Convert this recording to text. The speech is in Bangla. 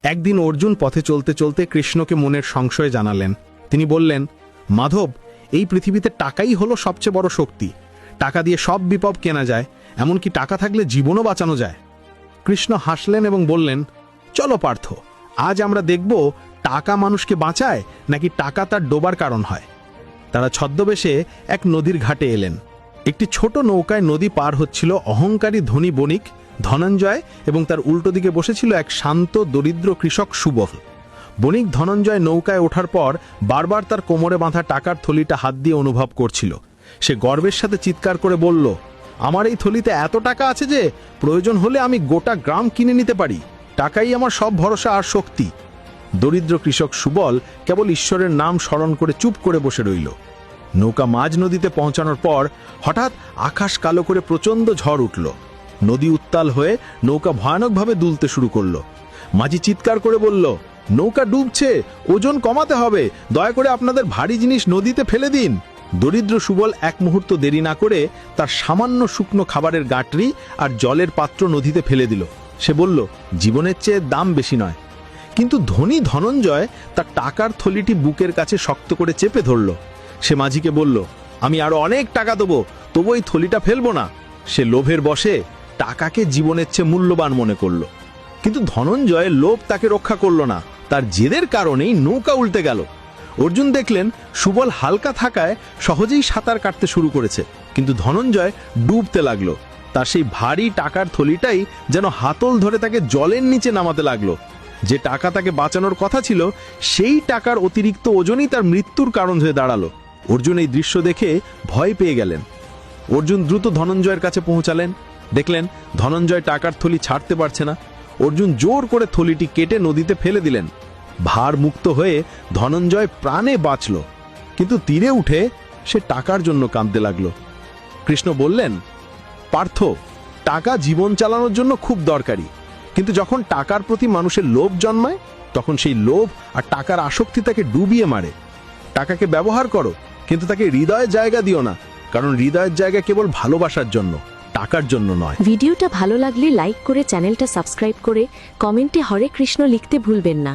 একদিন অর্জুন পথে চলতে চলতে কৃষ্ণকে মনের সংশয় জানালেন। তিনি বললেন, মাধব, এই পৃথিবীতে টাকাই হলো সবচেয়ে বড় শক্তি। টাকা দিয়ে সব বিপদ কেনা যায়, এমনকি টাকা থাকলে জীবনও বাঁচানো যায়। কৃষ্ণ হাসলেন এবং বললেন, চলো পার্থ, আজ আমরা দেখব টাকা মানুষকে বাঁচায় নাকি টাকা তার ডোবার কারণ হয়। তারা ছদ্মবেশে এক নদীর ঘাটে এলেন। একটি ছোট নৌকায় নদী পার হচ্ছিল অহংকারী ধনী বণিক ধনঞ্জয় এবং তার উল্টো দিকে বসেছিল এক শান্ত দরিদ্র কৃষক সুবল। বণিক ধনঞ্জয় নৌকায় ওঠার পর বারবার তার কোমরে বাঁধা টাকার থলিটা হাত দিয়ে অনুভব করছিল। সে গর্বের সাথে চিৎকার করে বলল, আমার এই থলিতে এত টাকা আছে যে প্রয়োজন হলে আমি গোটা গ্রাম কিনে নিতে পারি। টাকাই আমার সব ভরসা আর শক্তি। দরিদ্র কৃষক সুবল কেবল ঈশ্বরের নাম স্মরণ করে চুপ করে বসে রইল। নৌকা মাঝ নদীতে পৌঁছানোর পর হঠাৎ আকাশ কালো করে প্রচণ্ড ঝড় উঠল। নদী উত্তাল হয়ে নৌকা ভয়ানকভাবে দুলতে শুরু করল। মাঝি চিৎকার করে বলল, নৌকা ডুবছে, ওজন কমাতে হবে, দয়া করে আপনাদের ভারী জিনিস নদীতে ফেলে দিন। দরিদ্র সুবল এক মুহূর্ত দেরি না করে তার সামান্য শুকনো খাবারের গাঁটরি আর জলের পাত্র নদীতে ফেলে দিল। সে বলল, জীবনের চেয়ে দাম বেশি নয়। কিন্তু ধনী ধনঞ্জয় তার টাকার থলিটি বুকের কাছে শক্ত করে চেপে ধরল। সে মাঝিকে বলল, আমি আরো অনেক টাকা দেবো, তবু এই থলিটা ফেলবো না। সে লোভের বশে টাকাকে জীবনের চেয়ে মূল্যবান মনে করল। কিন্তু ধনঞ্জয়ের লোভ তাকে রক্ষা করল না। তার জেদের কারণেই নৌকা উল্টে গেল। অর্জুন দেখলেন সুবল হালকা থাকায় সহজেই সাঁতার কাটতে শুরু করেছে, কিন্তু ধনঞ্জয় ডুবতে লাগলো। তার সেই ভারী টাকার থলিটাই যেন হাতল ধরে তাকে জলের নিচে নামাতে লাগলো। যে টাকা তাকে বাঁচানোর কথা ছিল, সেই টাকার অতিরিক্ত ওজনই তার মৃত্যুর কারণ হয়ে দাঁড়ালো। অর্জুন এই দৃশ্য দেখে ভয় পেয়ে গেলেন। অর্জুন দ্রুত ধনঞ্জয়ের কাছে পৌঁছালেন। দেখলেন ধনঞ্জয় টাকার থলি ছাড়তে পারছে না। অর্জুন জোর করে থলিটি কেটে নদীতে ফেলে দিলেন। ভার মুক্ত হয়ে ধনঞ্জয় প্রাণে বাঁচল, কিন্তু তীরে উঠে সে টাকার জন্য কাঁদতে লাগলো। কৃষ্ণ বললেন, পার্থ, টাকা জীবন চালানোর জন্য খুব দরকারি, কিন্তু যখন টাকার প্রতি মানুষের লোভ জন্মায়, তখন সেই লোভ আর টাকার আসক্তি তাকে ডুবিয়ে মারে। টাকাকে ব্যবহার করো, কিন্তু তাকে হৃদয়ের জায়গা দিও না, কারণ হৃদয়ের জায়গা কেবল ভালোবাসার জন্য, টাকার জন্য নয়। ভিডিওটা ভালো লাগলে লাইক করে চ্যানেলটা সাবস্ক্রাইব করে কমেন্টে হরে কৃষ্ণ লিখতে ভুলবেন না।